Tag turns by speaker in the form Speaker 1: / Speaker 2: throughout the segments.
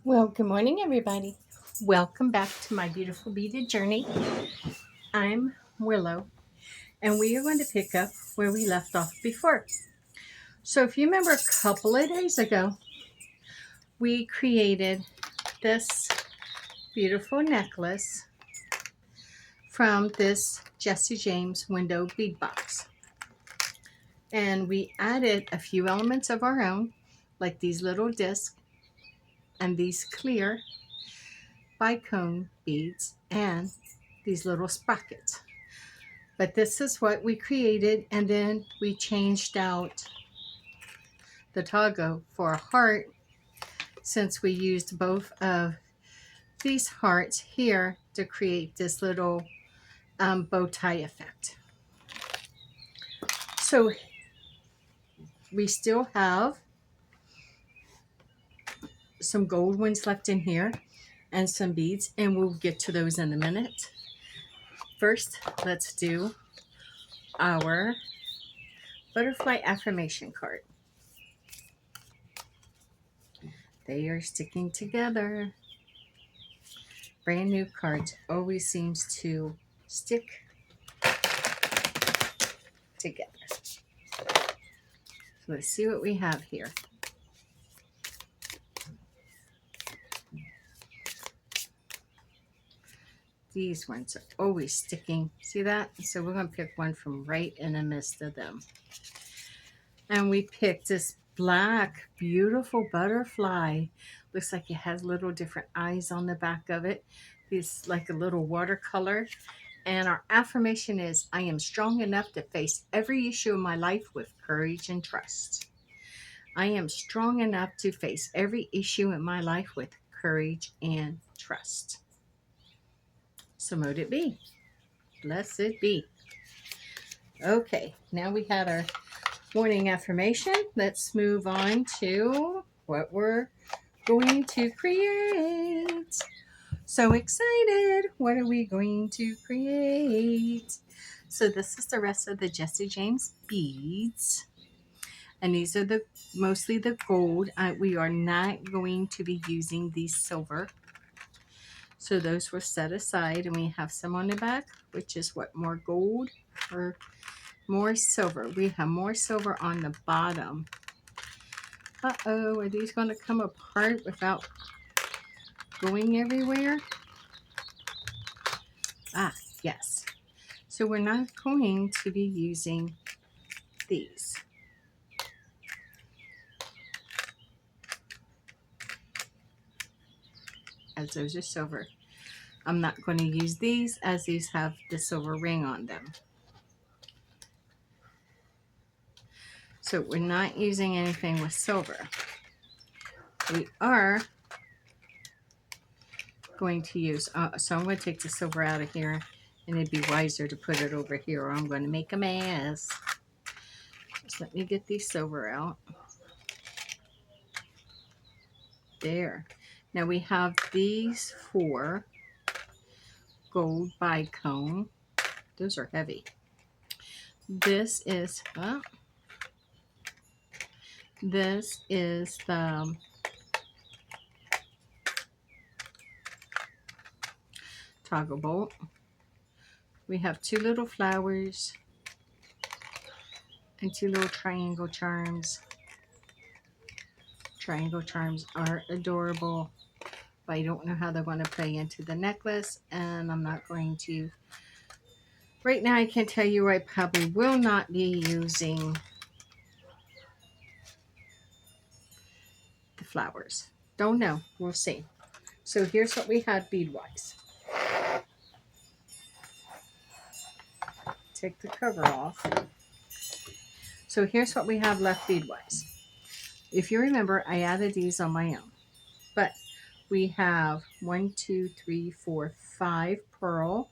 Speaker 1: Well, good morning, everybody. Welcome back to my beautiful beaded journey. I'm Willow, and we are going to pick up where we left off before. So, if you remember a couple of days ago, we created this beautiful necklace from this Jessie James window bead box. And we added a few elements of our own, like these little discs and these clear bicone beads and these little sprockets. But this is what we created, and then we changed out the toggle for a heart since we used both of these hearts here to create this little bow tie effect. So we still have some gold ones left in here and some beads, and we'll get to those in a minute. First, let's do our butterfly affirmation card. They are sticking together. Brand new cards always seems to stick together. So let's see what we have here. These ones are always sticking. See that? So we're going to pick one from right in the midst of them. And we picked this black, beautiful butterfly. Looks like it has little different eyes on the back of it. It's like a little watercolor. And our affirmation is, I am strong enough to face every issue in my life with courage and trust. I am strong enough to face every issue in my life with courage and trust. So mote it be. Blessed be. Okay, now we had our morning affirmation. Let's move on to what we're going to create. So excited. What are we going to create? So this is the rest of the Jessie James beads. And these are mostly the gold. We are not going to be using the silver. So those were set aside, and we have some on the back, which is what, more gold or more silver. We have more silver on the bottom. Uh-oh, are these going to come apart without going everywhere? Ah, yes. So we're not going to be using these. As those are silver. I'm not going to use these as these have the silver ring on them. So we're not using anything with silver. We are going to use, so I'm going to take the silver out of here, and it'd be wiser to put it over here or I'm going to make a mess. Just let me get the silver out. There. Now we have these 4 gold bicone. Those are heavy. This is the toggle bolt. We have 2 little flowers and 2 little triangle charms. Triangle charms are adorable, but I don't know how they're going to play into the necklace, and I'm not going to. Right now I can tell you I probably will not be using the flowers. Don't know. We'll see. So here's what we had bead-wise. Take the cover off. So here's what we have left bead-wise. If you remember, I added these on my own. But we have 1, 2, 3, 4, 5 pearl.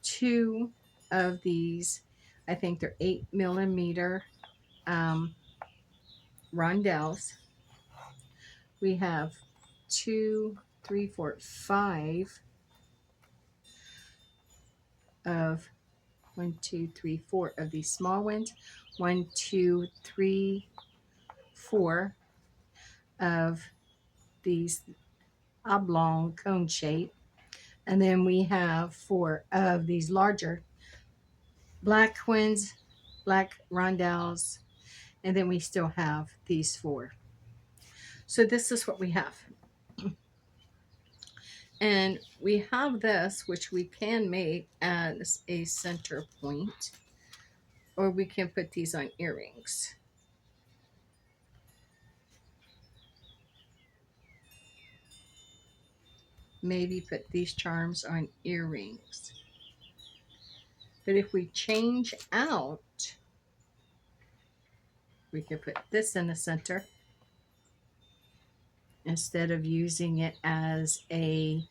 Speaker 1: 2 of these, I think they're 8mm rondelles. We have 2, 3, 4, 5 of 1, 2, 3, 4 of these small ones. 1, 2, 3, 4 of these oblong cone shape. And then we have 4 of these larger black twins, black rondelles, and then we still have these 4. So this is what we have. And we have this, which we can make as a center point, or we can put these on earrings. Maybe put these charms on earrings. But if we change out, we could put this in the center instead of using it as a,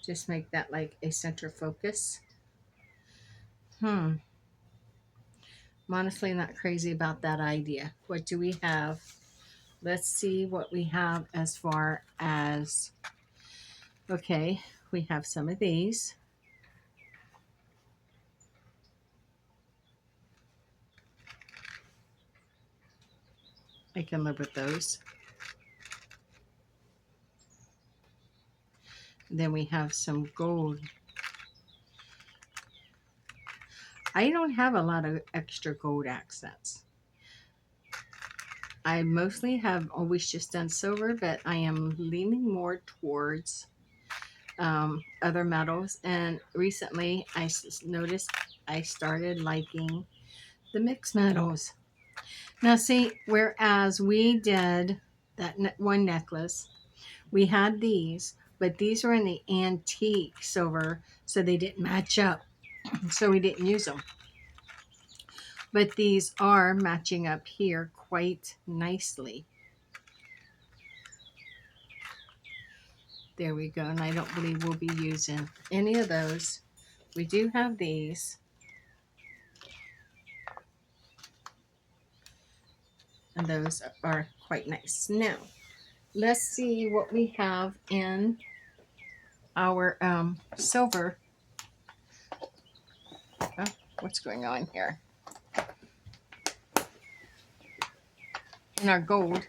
Speaker 1: just make that like a center focus. I'm honestly not crazy about that idea. What do we have? Let's see what we have as far as, okay, we have some of these. I can live with those. Then we have some gold. I don't have a lot of extra gold accents. I mostly have always just done silver, but I am leaning more towards other metals. And recently I noticed I started liking the mixed metals. Now see, whereas we did that one necklace, we had these, but these were in the antique silver, so they didn't match up. So we didn't use them. But these are matching up here quite nicely. There we go. And I don't believe we'll be using any of those. We do have these. And those are quite nice. Now, let's see what we have in our silver. Oh, what's going on here? In our gold.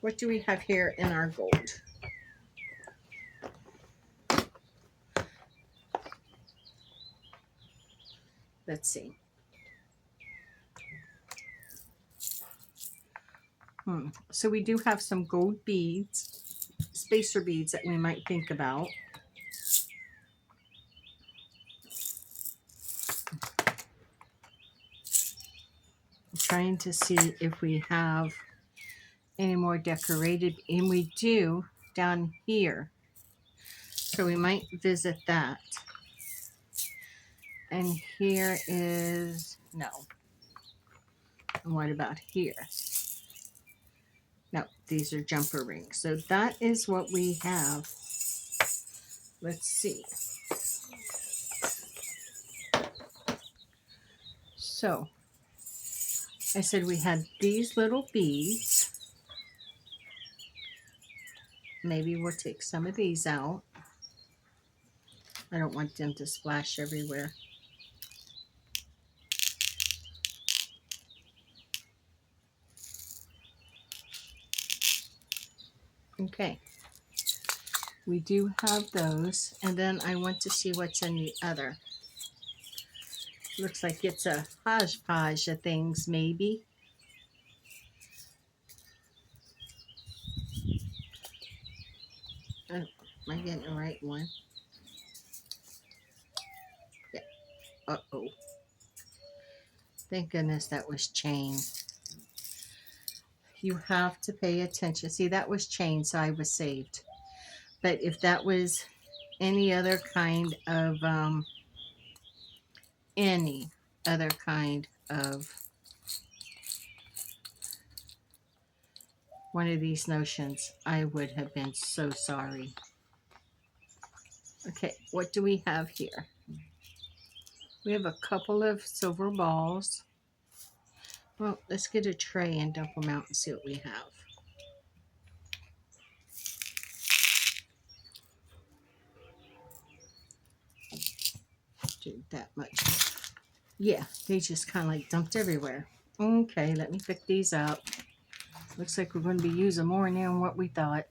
Speaker 1: What do we have here in our gold? Let's see. So we do have some gold beads, spacer beads that we might think about. I'm trying to see if we have any more decorated, and we do down here. So we might visit that. And here is, no. And what about here? No, these are jumper rings. So that is what we have. Let's see. So I said we had these little beads. Maybe we'll take some of these out. I don't want them to splash everywhere. Okay. We do have those. And then I want to see what's in the other. Looks like it's a hodgepodge of things, maybe. Oh, am I getting the right one? Yeah. Uh-oh. Thank goodness that was chain. You have to pay attention. See, that was chain, so I was saved. But if that was any other kind of one of these notions, I would have been so sorry. Okay, what do we have here? We have a couple of silver balls. Well, let's get a tray and dump them out and see what we have. Do that much. Yeah, they just kind of like dumped everywhere. Okay, let me pick these up. Looks like we're going to be using more now than what we thought.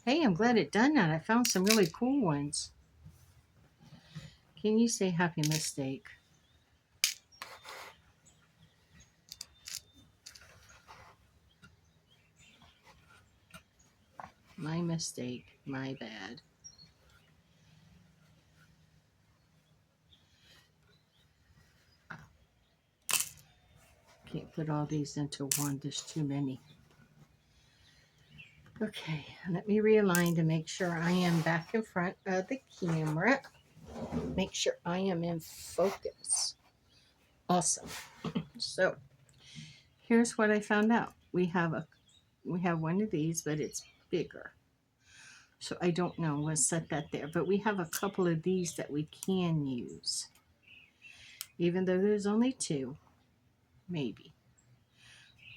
Speaker 1: Hey, I'm glad it done that. I found some really cool ones. Can you say happy mistake? My mistake. My bad. Can't put all these into one. There's too many. Okay, let me realign to make sure I am back in front of the camera. Make sure I am in focus. Awesome. So here's what I found out. We have one of these, but it's bigger. So I don't know. We'll set that there. But we have a couple of these that we can use. Even though there's only two. Maybe.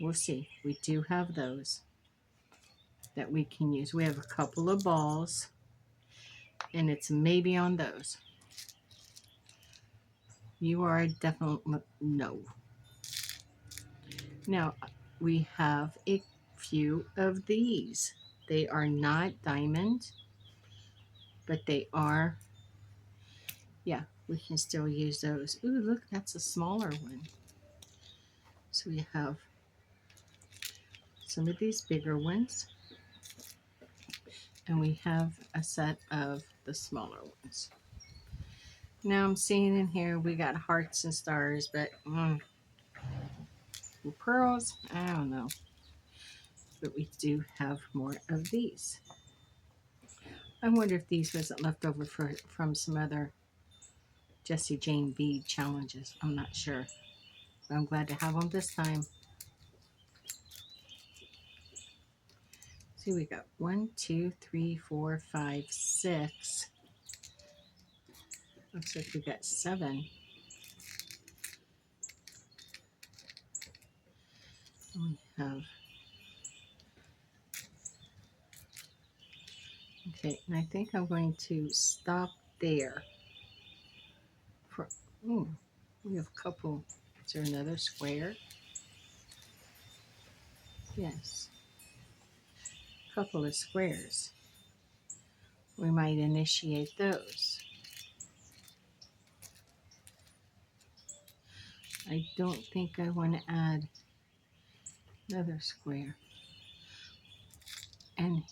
Speaker 1: We'll see. We do have those that we can use. We have a couple of balls. And it's maybe on those. You are a definite no. Now, we have a few of these. They are not diamond, but they are, yeah, we can still use those. Ooh, look, that's a smaller one. So we have some of these bigger ones, and we have a set of the smaller ones. Now I'm seeing in here we got hearts and stars, but pearls, I don't know. But we do have more of these. I wonder if these wasn't left over from some other Jessie Jane bead challenges. I'm not sure. But I'm glad to have them this time. See, we got 1, 2, 3, 4, 5, 6. Looks like we got 7. We have. Okay, and I think I'm going to stop there. We have a couple. Is there another square? Yes. A couple of squares. We might initiate those. I don't think I want to add another square. And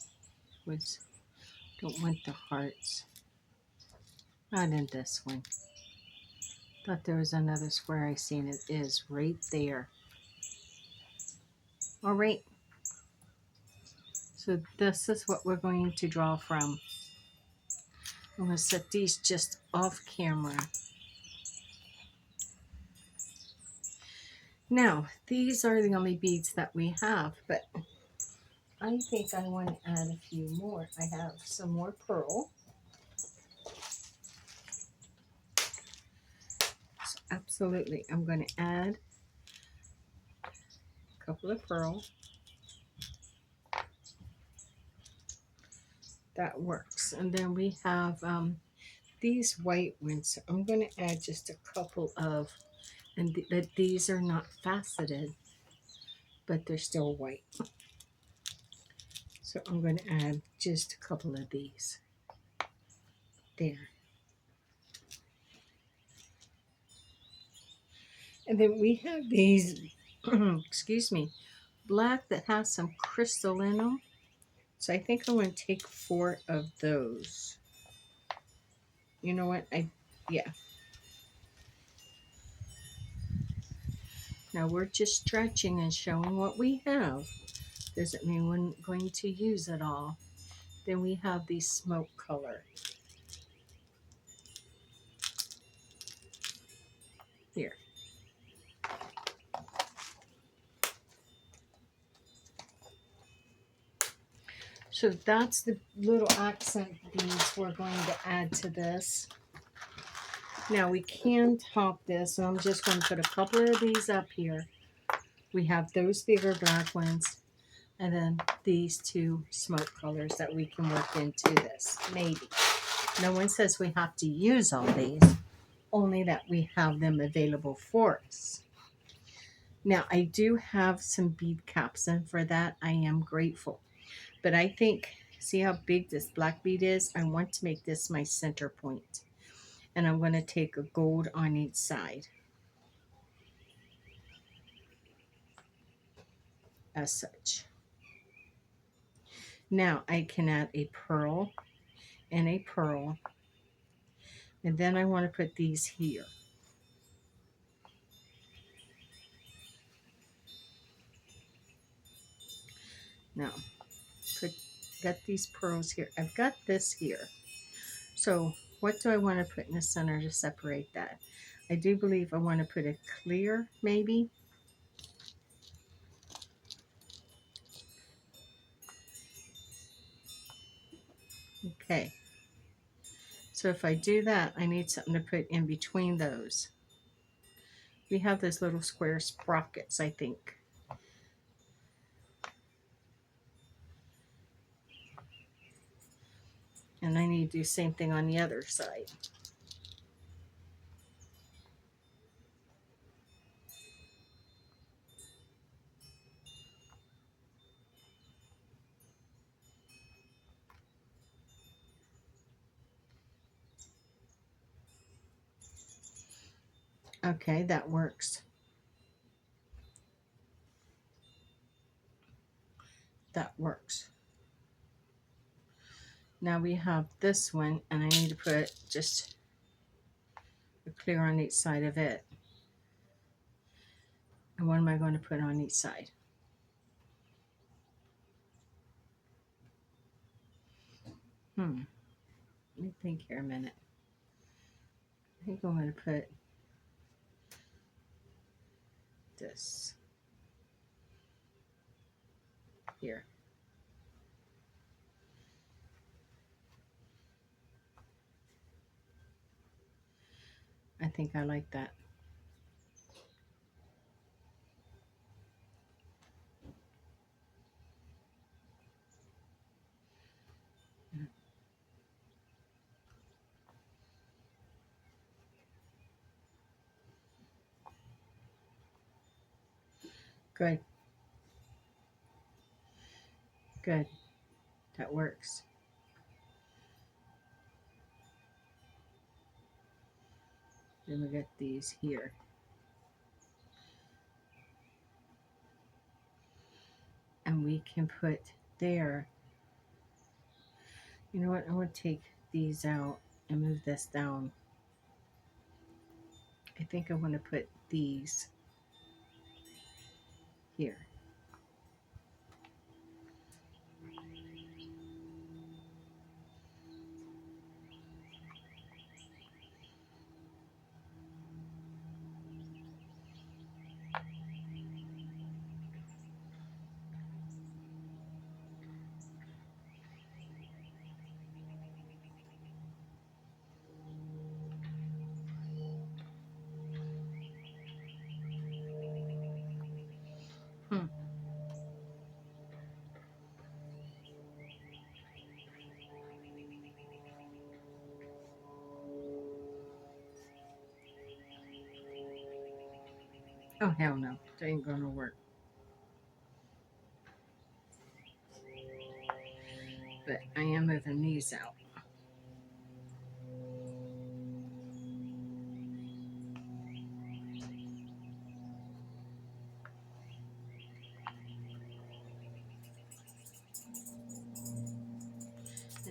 Speaker 1: don't want the hearts. Not in this one. Thought there was another square I seen. It is right there. All right. So this is what we're going to draw from. I'm going to set these just off camera. Now, these are the only beads that we have, but I think I want to add a few more. I have some more pearl. So absolutely, I'm going to add a couple of pearl. That works. And then we have these white ones. So I'm going to add just a couple of, and these are not faceted, but they're still white. So I'm going to add just a couple of these. There. And then we have these, excuse me, black that has some crystal in them. So I think I'm going to take 4 of those. You know what? Yeah. Now we're just stretching and showing what we have. Doesn't mean we're going to use it all. Then we have the smoke color. Here. So that's the little accent beads we're going to add to this. Now we can top this, so I'm just going to put a couple of these up here. We have those bigger black ones, and then these 2 smoke colors that we can work into this, maybe. No one says we have to use all these, only that we have them available for us. Now, I do have some bead caps, and for that, I am grateful. But I think, see how big this black bead is? I want to make this my center point. And I'm going to take a gold on each side as such. Now, I can add a pearl and a pearl. And then I want to put these here. Now, got these pearls here. I've got this here. So what do I want to put in the center to separate that? I do believe I want to put a clear, maybe. Okay. So if I do that, I need something to put in between those. We have those little square sprockets, I think. And I need to do the same thing on the other side. Okay, that works. That works. Now we have this one, and I need to put just a clear on each side of it. And what am I going to put on each side? Let me think here a minute. I think I'm going to put this here. I think I like that. Good. Good. That works. Then we got these here. And we can put there. You know what? I want to take these out and move this down. I think I want to put these here. Hmm. Oh, hell no. That ain't going to work. But I am moving these out.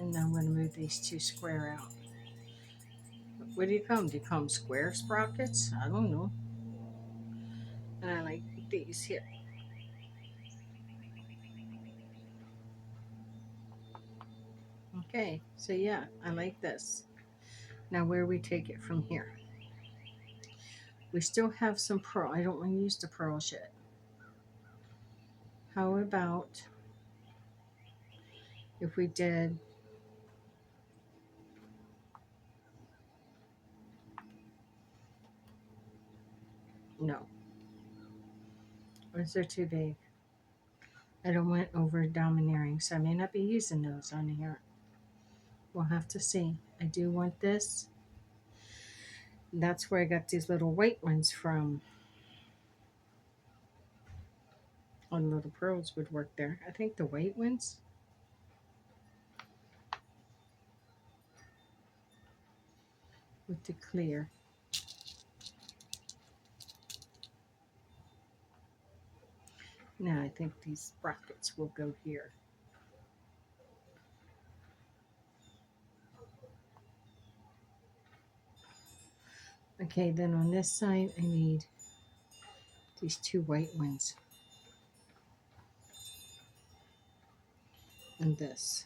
Speaker 1: And I'm going to move these two square out. What do you call them? Do you call them square sprockets? I don't know. And I like these here. Okay, so yeah, I like this. Now where we take it from here. We still have some pearl. I don't want to use the pearls yet. How about if we did no? Or is they too big? I don't want over domineering, so I may not be using those on here. We'll have to see. I do want this. That's where I got these little white ones from. All the little pearls would work there. I think the white ones with the clear. Now I think these sprockets will go here. Okay, then on this side I need these two white ones. And this.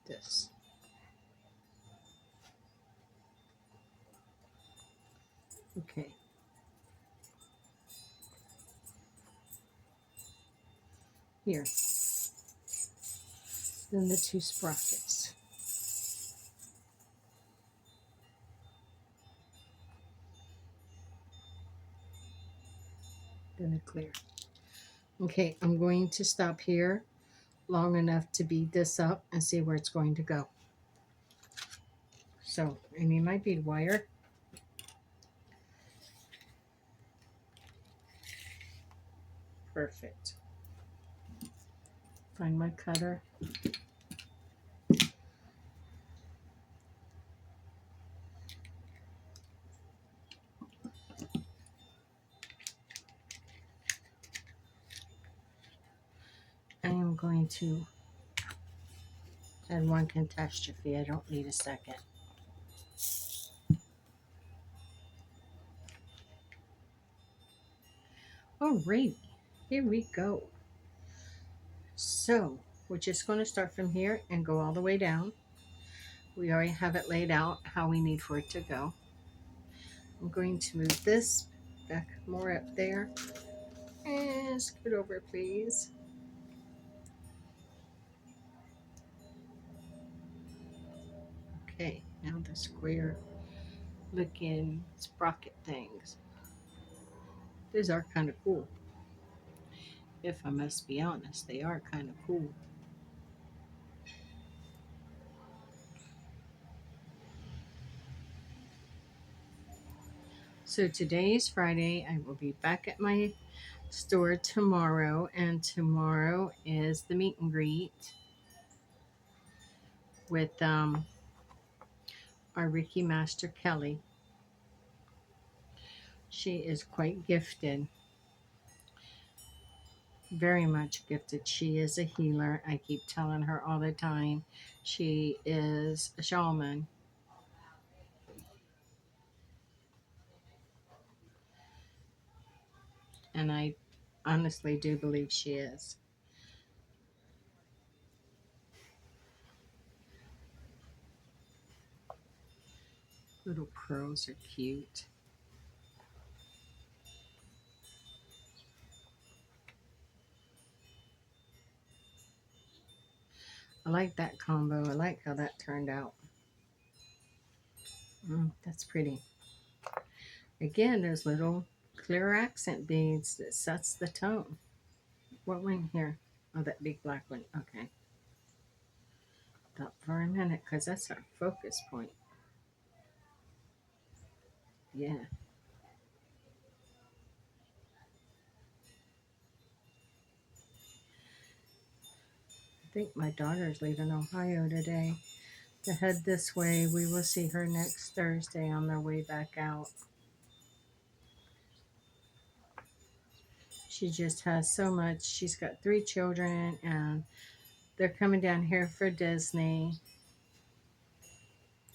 Speaker 1: This. Okay. Here. Then the two sprockets. Then the clear. Okay, I'm going to stop here long enough to bead this up and see where it's going to go. So I need my bead wire. Perfect. Find my cutter. I am going to add one catastrophe. I don't need a second. Alrighty, here we go. So we're just going to start from here and go all the way down. We already have it laid out how we need for it to go. I'm going to move this back more up there. And scoot over, please. Okay, now the square looking sprocket things. These are kind of cool. If I must be honest, they are kind of cool. So today is Friday. I will be back at my store tomorrow, and tomorrow is the meet and greet with our Ricky Master Kelly. She is quite gifted, very much gifted. She is a healer. I keep telling her all the time. She is a shaman. And I honestly do believe she is. Little pearls are cute. I like that combo. I like how that turned out. That's pretty. Again, those little clear accent beads that sets the tone. What one here? Oh, that big black one. Okay. Stop for a minute because that's our focus point. Yeah. I think my daughter's leaving Ohio today to head this way. We will see her next Thursday on their way back out. She just has so much. She's got 3 children and they're coming down here for Disney.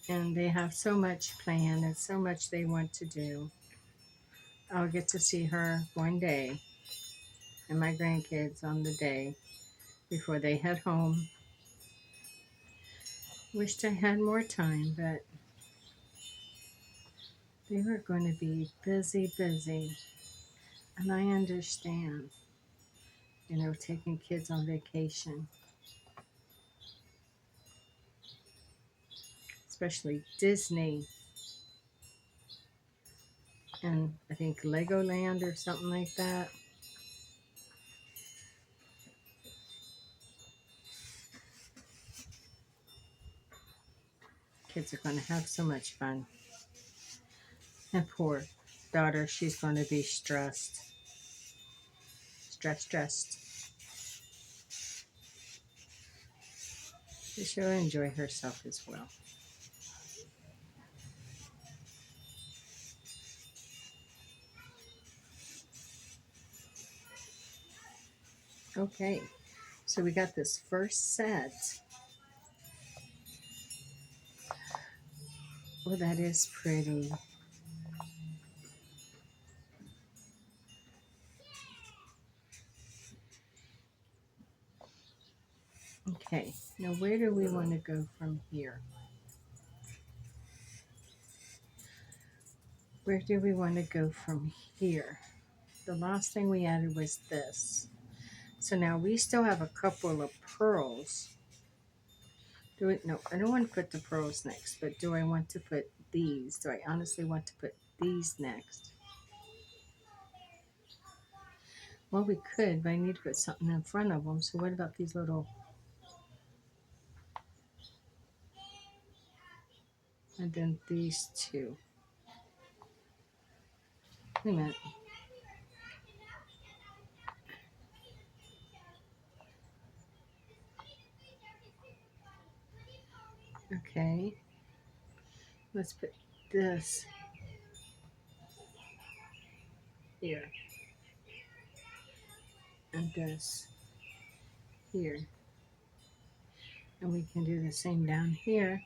Speaker 1: And they have so much planned and so much they want to do. I'll get to see her one day and my grandkids on the day before they head home. Wished I had more time, but they were going to be busy, busy. And I understand, taking kids on vacation, especially Disney and I think Legoland or something like that. Kids are going to have so much fun. And poor daughter, she's going to be stressed. Stressed. She'll enjoy herself as well. Okay, so we got this first set. Oh, that is pretty. Okay, now where do we want to go from here? Where do we want to go from here? The last thing we added was this. So now we still have a couple of pearls. No, I don't want to put the pearls next, but do I want to put these? Do I honestly want to put these next? Well, we could, but I need to put something in front of them. So what about these little... And then these two. Wait a minute. Okay. Let's put this here. And this here. And we can do the same down here.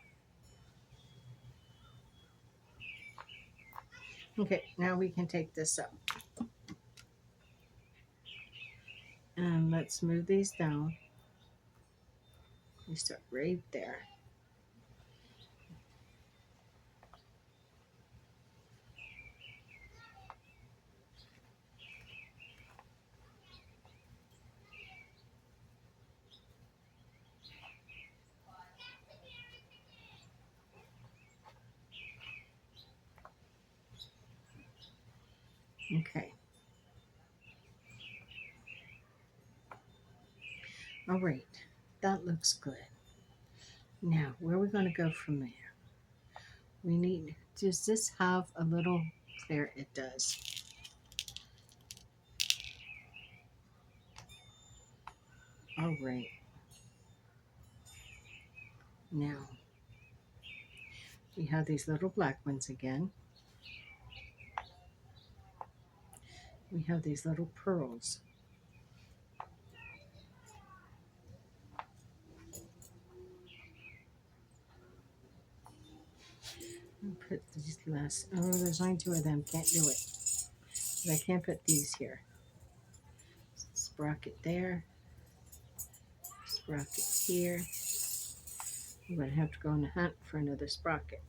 Speaker 1: Okay, now we can take this up. And let's move these down. We start right there. Okay. All right, that looks good. Now, where are we going to go from there? We need, does this have a little clear? It does. All right. Now, we have these little black ones again. We have these little pearls. I'll put these last, oh, there's only two of them, can't do it. But I can't put these here. Sprocket there. Sprocket here. I'm going to have to go on the hunt for another sprocket.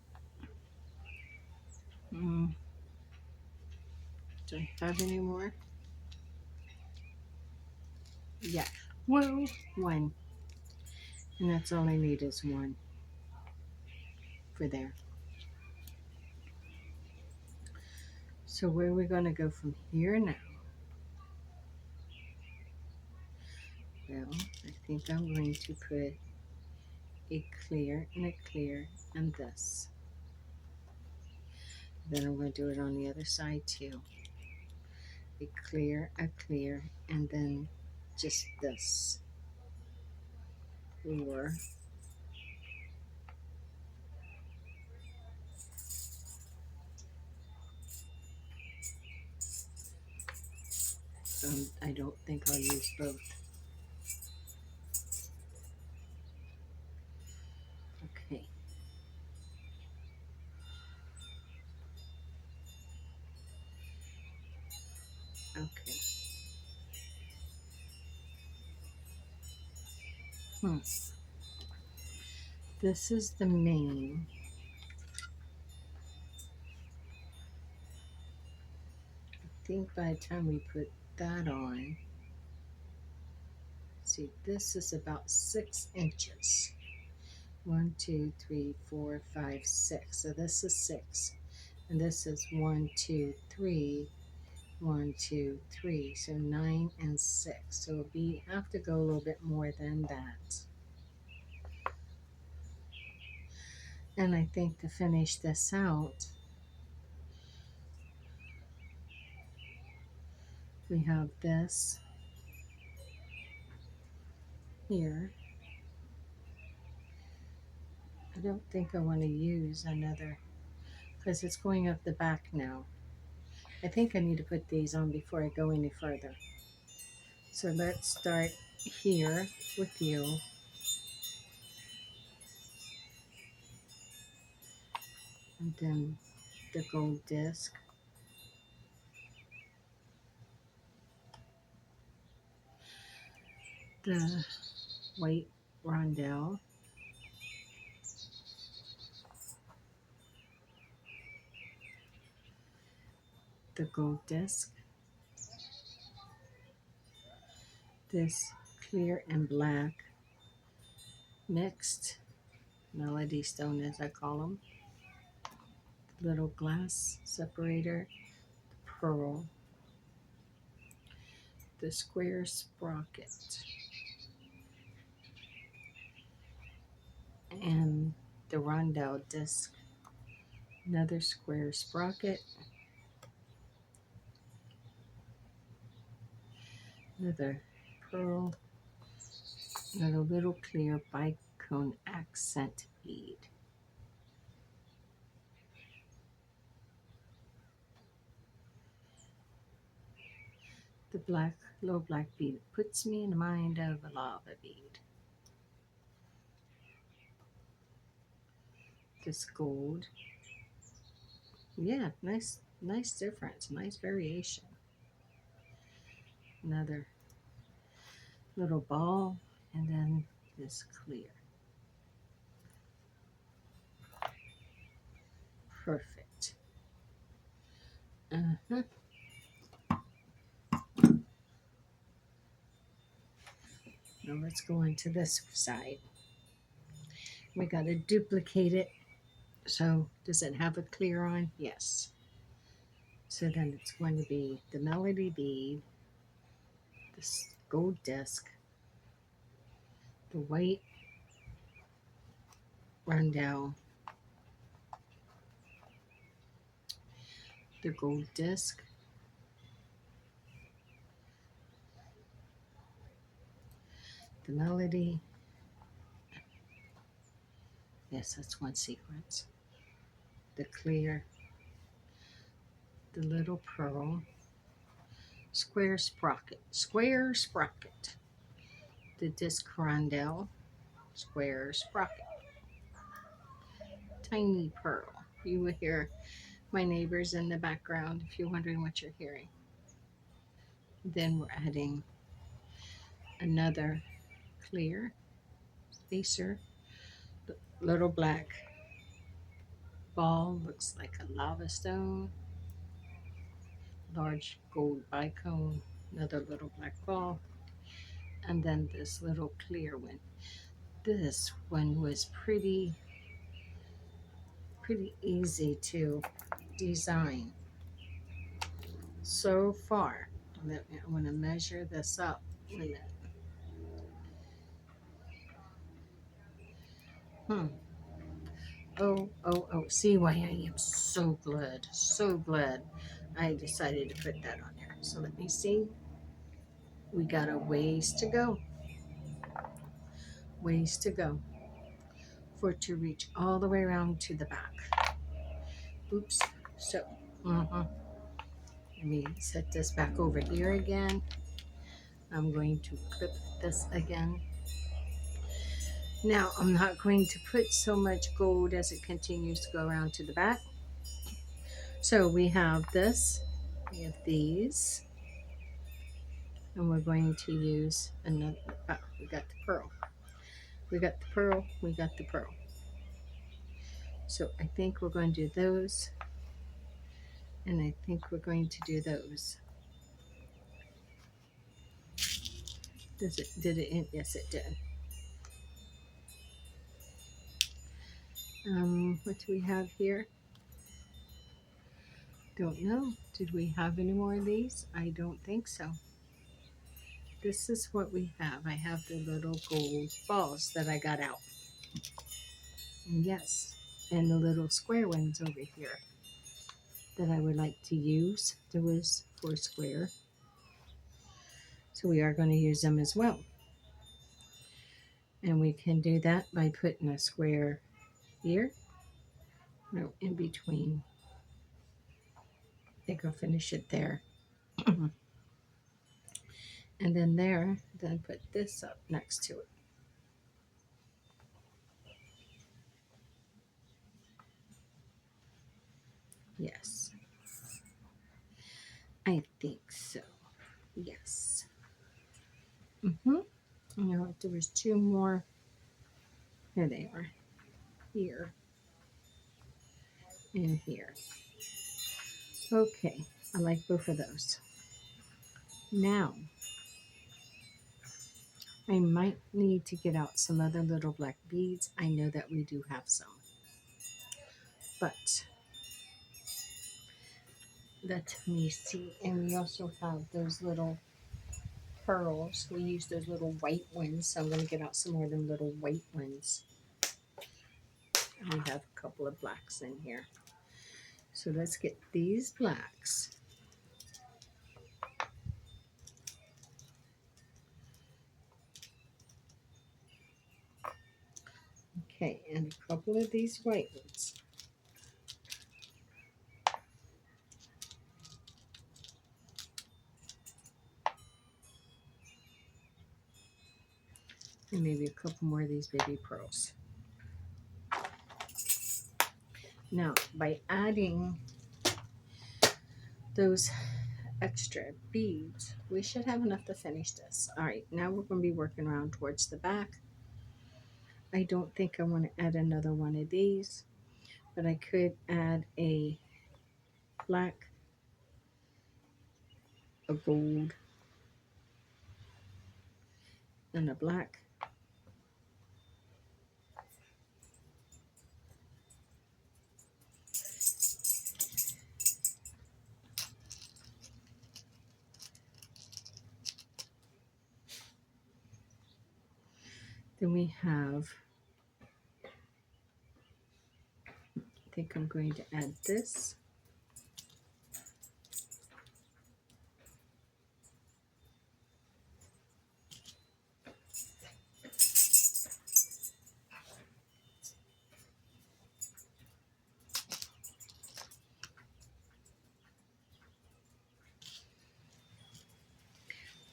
Speaker 1: Do I have any more? Yeah. Whoa, one. And that's all I need is one for there. So where are we going to go from here now? Well, I think I'm going to put a clear and this. Then I'm going to do it on the other side too. A clear, and then just this. Or I don't think I'll use both. Okay. Okay. This is the main. I think by the time we put that on, see, this is about 6 inches. 1, 2, 3, 4, 5, 6. So this is 6. And this is 1, 2, 3. 1, 2, 3. So 9 and 6. So we have to go a little bit more than that. And I think to finish this out, We have this here. I don't think I want to use another because it's going up the back now. I think I need to put these on before I go any further. So let's start here with you. And then the gold disc. The white rondelle. The gold disc. This clear and black mixed melody stone, as I call them. The little glass separator. The pearl. The square sprocket. And the rondelle disc. Another square sprocket. Another pearl. And a little clear bicone accent bead. The black, low black bead puts me in the mind of a lava bead. This gold. Yeah, nice difference, nice variation. Another little ball, and then this clear. Perfect. Uh-huh. Now let's go into this side. We got to duplicate it. So does it have a clear on? Yes. So then it's going to be the melody bead, this gold disc, the white rondelle, the gold disc, the melody. Yes, that's one sequence. The clear, the little pearl, square sprocket, the disc rondelle, square sprocket, tiny pearl. You will hear my neighbors in the background if you're wondering what you're hearing. Then we're adding another clear spacer, little black ball, looks like a lava stone, large gold bicone, another little black ball, and then this little clear one. This one was pretty easy to design so far. I want to measure this up a minute. Hmm. Oh, see why I am so glad I decided to put that on there. So let me see. We got a ways to go for it to reach all the way around to the back. Oops. So, let me set this back over here again. I'm going to clip this again. Now, I'm not going to put so much gold as it continues to go around to the back. So we have this, we have these, and we're going to use another, we got the pearl. We got the pearl, we got the pearl. So I think we're going to do those, and I think we're going to do those. Did it? Yes, it did. What do we have here? Don't know. Did we have any more of these? I don't think so. This is what we have. I have the little gold balls that I got out. Yes, and the little square ones over here that I would like to use. There was 4 square. So we are going to use them as well. And we can do that by putting a square here, no, in between. I think I'll finish it there. And then there, then put this up next to it. Yes. I think so. Yes. Now there was two more. Here they are. Here and here. Okay. I like both of those. Now, I might need to get out some other little black beads. I know that we do have some. But let me see. And we also have those little pearls. We use those little white ones. So I'm going to get out some more of them little white ones. And we have a couple of blacks in here. So let's get these blacks. Okay, and a couple of these white ones. And maybe a couple more of these baby pearls. Now, by adding those extra beads, we should have enough to finish this. All right, now we're going to be working around towards the back. I don't think I want to add another one of these, but I could add a black, a gold, and a black. Then we have, I think I'm going to add this.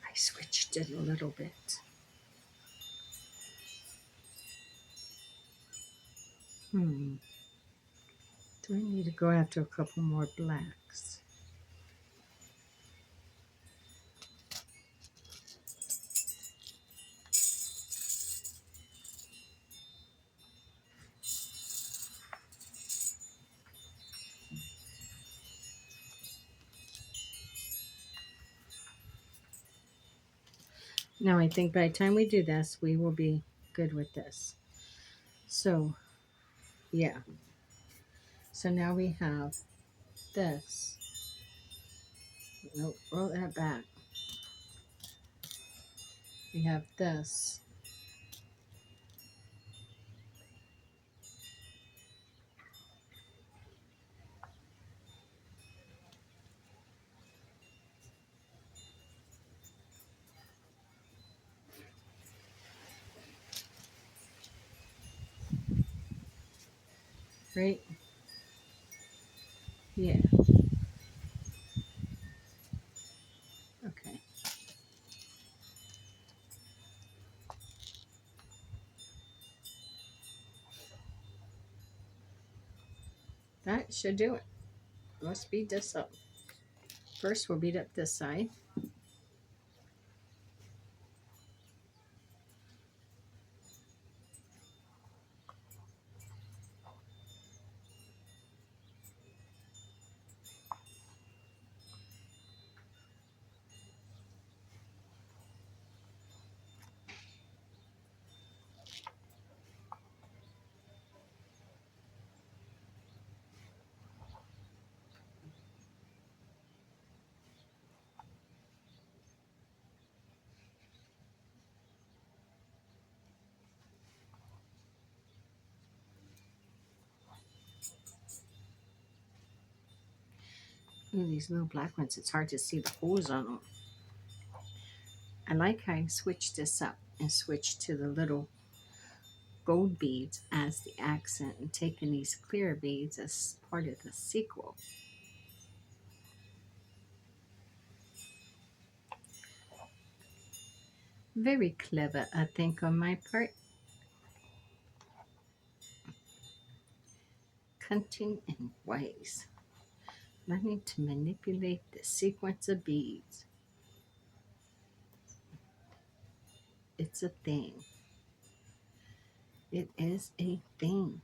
Speaker 1: I switched it a little bit. Do I need to go after a couple more blacks? Now I think by the time we do this, we will be good with this. So, yeah. So now we have this. Nope, roll that back. We have this. Right? Yeah. Okay. That should do it. Let's speed this up. First, we'll beat up this side. Ooh, these little black ones, it's hard to see the holes on them. I like how I switched this up and switched to the little gold beads as the accent and taking these clear beads as part of the sequel. Very clever, I think, on my part. Cunning in ways. Learning to manipulate the sequence of beads. It's a thing. It is a thing.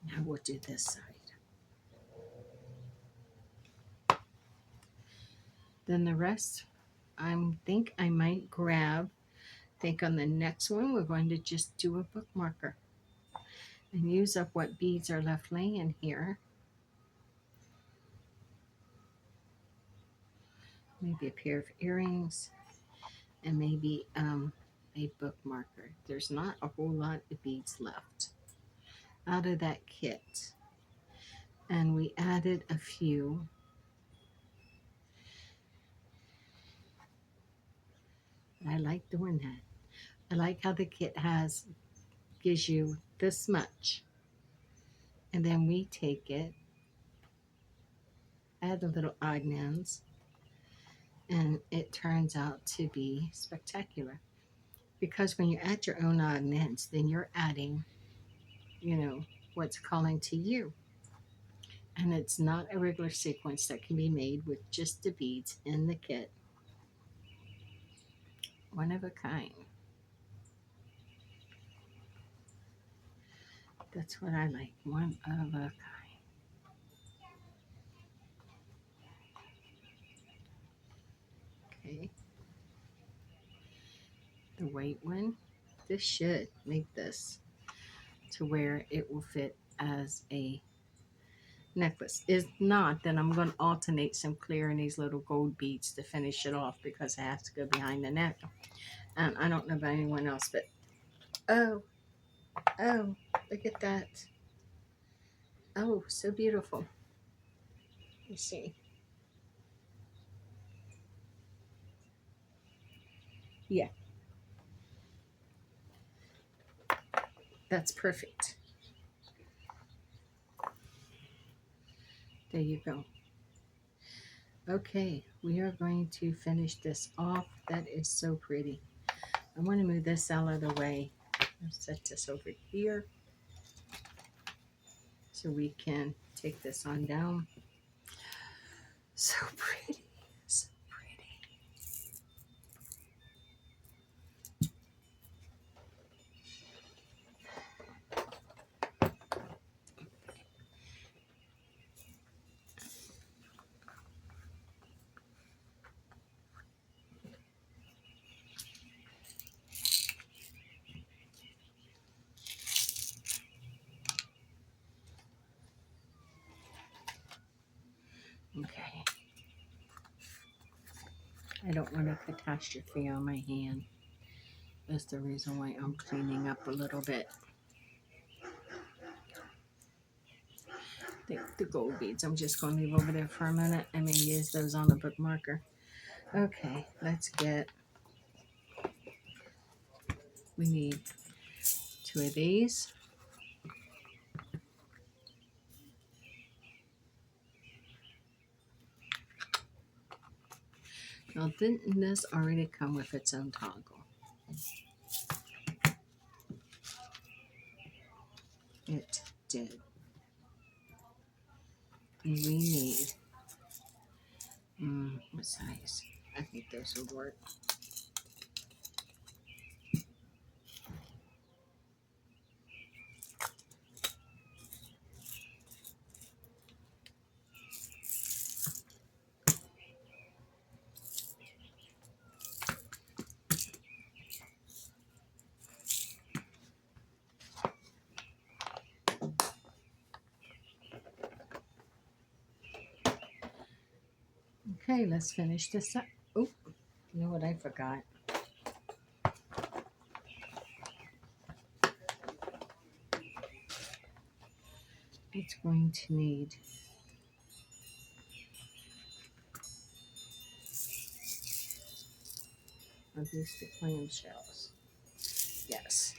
Speaker 1: Now we'll do this side. Then the rest, I think I might grab. I think on the next one we're going to just do a bookmarker and use up what beads are left laying here. Maybe a pair of earrings and maybe a bookmarker. There's not a whole lot of beads left out of that kit. And we added a few. I like doing that. I like how the kit gives you this much. And then we take it, add the little odd ends, and it turns out to be spectacular. Because when you add your own odd ends, then you're adding, what's calling to you. And it's not a regular sequence that can be made with just the beads in the kit. One of a kind. That's what I like. One of a kind. Okay. The white one. This should make this to where it will fit as a necklace. If not, then I'm going to alternate some clear and these little gold beads to finish it off because it has to go behind the neck. And I don't know about anyone else, but oh, look at that. Oh, so beautiful. You see. Yeah. That's perfect. There you go. Okay, we are going to finish this off. That is so pretty. I want to move this out of the way. I'll set this over here so we can take this on down. So pretty. So pretty. Okay. I don't want a catastrophe on my hand. That's the reason why I'm cleaning up a little bit. The gold beads I'm just going to leave over there for a minute. I may use those on the bookmarker. Okay, let's get, we need 2 of these. Now, didn't this already come with its own toggle? It did. And we need, what size? I think those would work. Okay, let's finish this up. Oh, you know what I forgot? it's going to need are these the clam shells? Yes.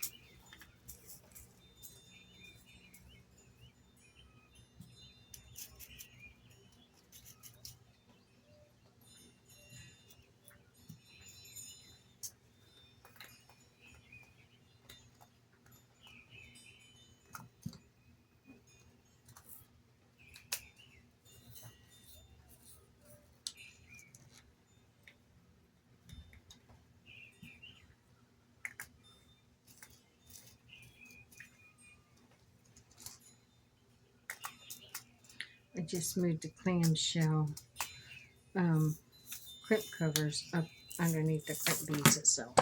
Speaker 1: I just moved the clamshell crimp covers up underneath the crimp beads itself.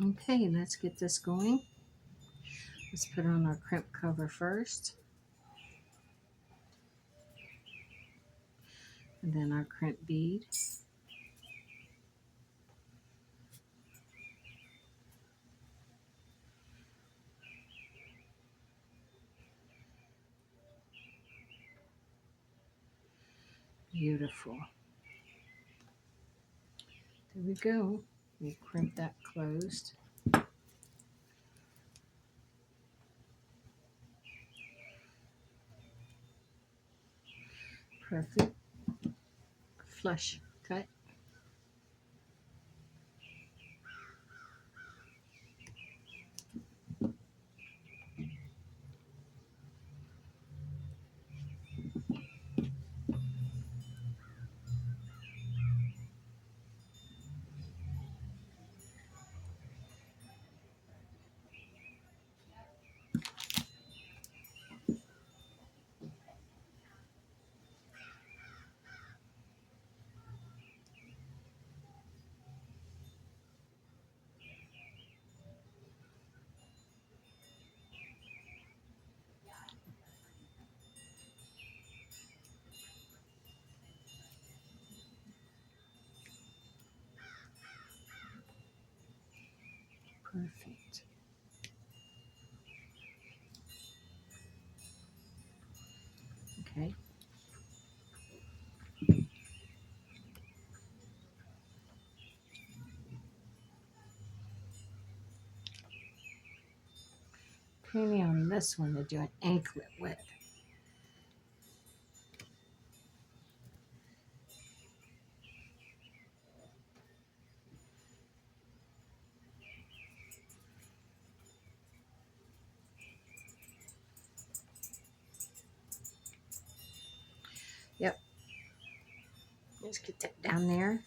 Speaker 1: Okay, let's get this going. Let's put on our crimp cover first, and then our crimp bead. Beautiful. There we go. We'll crimp that closed. Perfect. Flush cut. Perfect. Okay. Planning on this one to do an anklet with. Yep. Let's get that down there.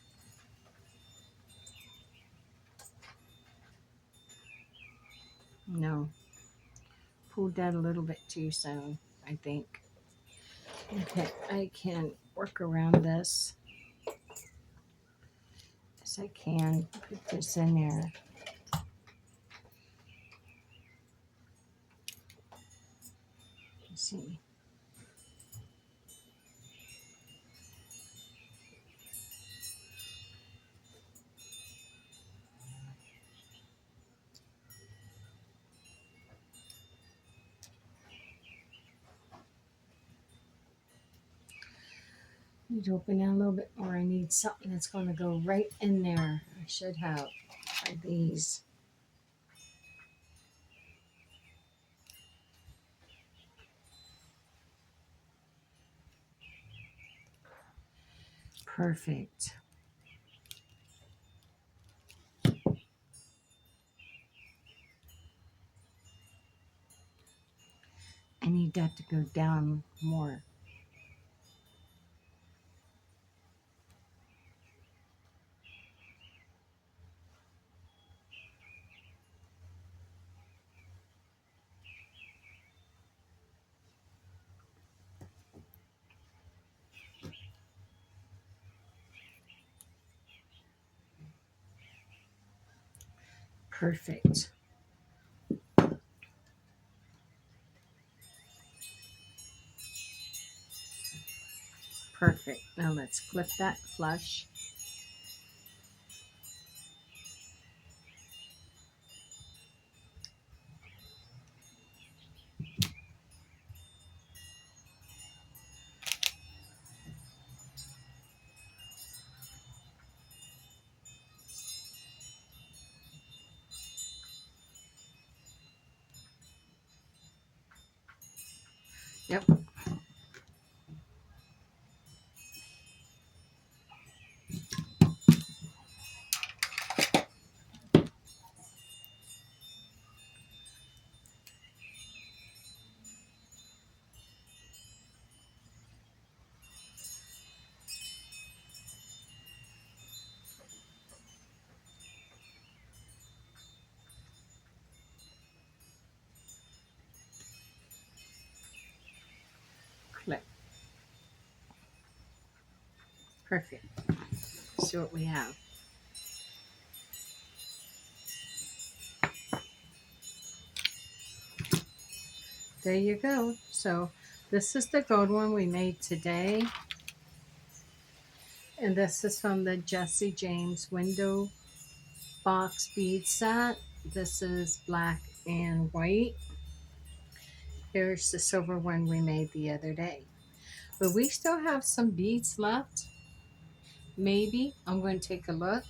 Speaker 1: No. Pulled that a little bit too soon, I think. Okay, I can work around this. Yes, I can. Put this in there. Let's see. Need to open that a little bit more. I need something that's going to go right in there. I should have these. Perfect. I need that to go down more. Perfect. Perfect. Now let's clip that flush. Yep. Click. Perfect. See what we have. There you go. So this is the gold one we made today. And this is from the Jessie James window box bead set. This is black and white. Here's the silver one we made the other day. But we still have some beads left. Maybe I'm going to take a look.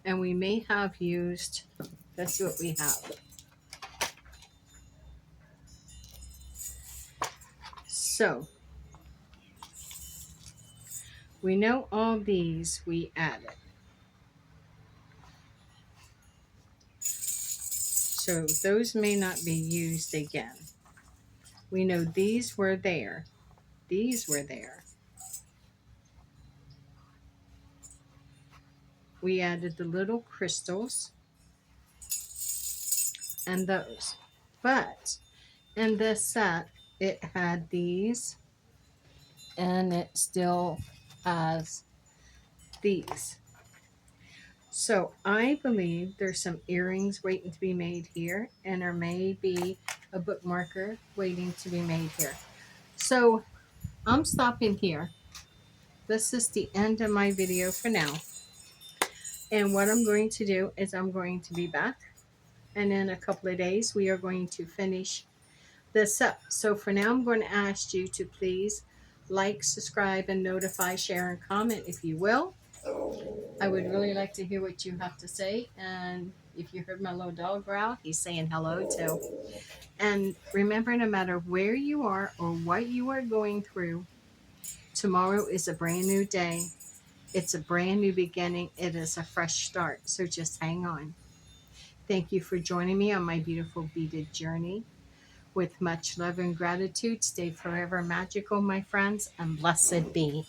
Speaker 1: And we may have used, let's see what we have. So we know all these we added. So those may not be used again. We know these were there. These were there. We added the little crystals and those. But in this set, it had these and it still has these. So I believe there's some earrings waiting to be made here, and there may be a bookmarker waiting to be made here. So I'm stopping here. This is the end of my video for now. And what I'm going to do is I'm going to be back, and in a couple of days we are going to finish this up. So for now, I'm going to ask you to please like, subscribe, and notify, share, and comment if you will. I would really like to hear what you have to say. And if you heard my little dog growl, he's saying hello too. And remember, no matter where you are or what you are going through, tomorrow is a brand new day. It's a brand new beginning. It is a fresh start. So just hang on. Thank you for joining me on my beautiful beaded journey. With much love and gratitude, stay forever magical, my friends, and blessed be.